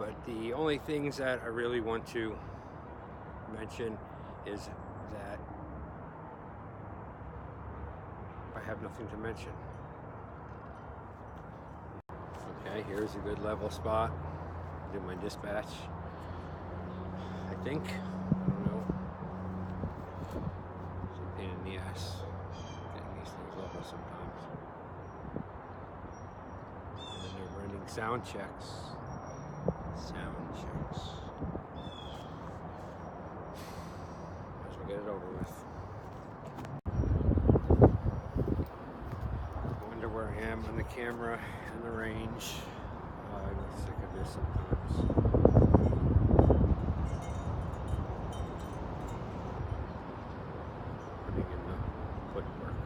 but the only things that I really want to mention is that I have nothing to mention. Okay, here's a good level spot. Do my dispatch. I think. I don't know. It's a pain in the ass getting these things level sometimes. And then they're running sound checks. Sound checks. Might as well get it over with. I wonder where I am on the camera and the range. I get sick of this sometimes. Putting in the footwork.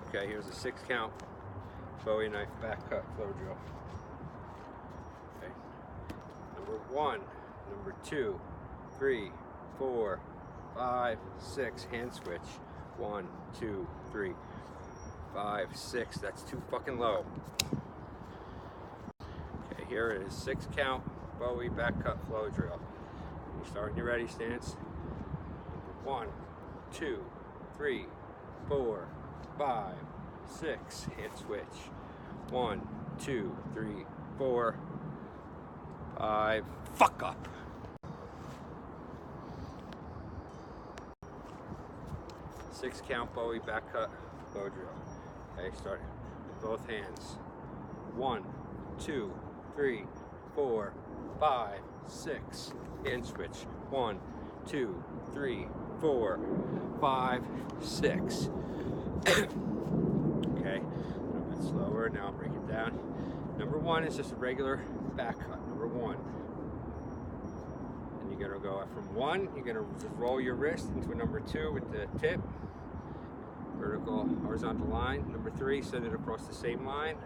Okay, here's a 6 count Bowie knife back cut flow drill. Okay. Number 1, number 2, 3, 4, 5, 6, hand switch. 1, 2, 3, 5, 6. That's too fucking low. Okay, here it is 6 count Bowie back cut flow drill. You start in your ready stance. Number 1, 2, 3, 4, 5, 6. Hand switch. 1, 2, 3, 4, 5. Fuck up. 6 count Bowie back cut flow drill. Okay, start with both hands. 1, 2, 3, 4, 5, 6. Hand switch. 1, 2, 3, 4, 5, 6. Okay, a little bit slower. Now I'll break it down. Number 1 is just a regular back cut. Number 1. And you're gonna go from 1. You're gonna just roll your wrist into a number 2 with the tip. Vertical, horizontal line. Number 3, send it across the same line.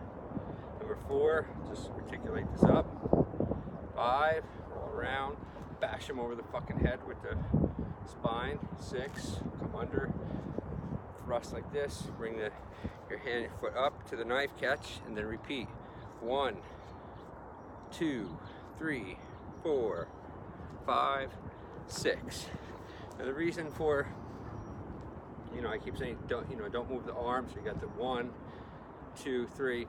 Number 4, just articulate this up. 5, roll around, bash them over the fucking head with the spine. 6, come under, thrust like this. Bring your hand, your foot up to the knife, catch, and then repeat. 1, 2, 3, 4, 5, 6. Now the reason for, I keep saying don't move the arms. So you got the 1, 2, 3. You're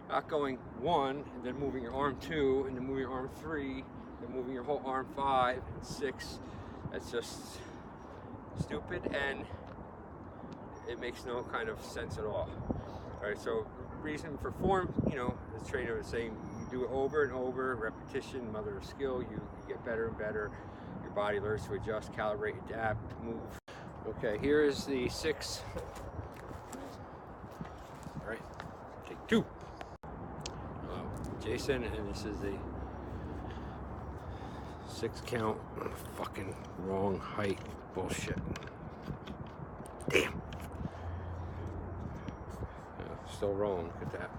not going 1 and then moving your arm 2 and then moving your arm 3, then moving your whole arm 5 and 6. That's just stupid and it makes no kind of sense at all. All right, so reason for form, the trainer was saying, you do it over and over, repetition, mother of skill. You get better and better. Your body learns to adjust, calibrate, adapt, move. Okay, here is the 6. All right, take 2. Hello, Jason, and this is the 6 count. Fucking wrong height bullshit. Damn. Still wrong. Look at that.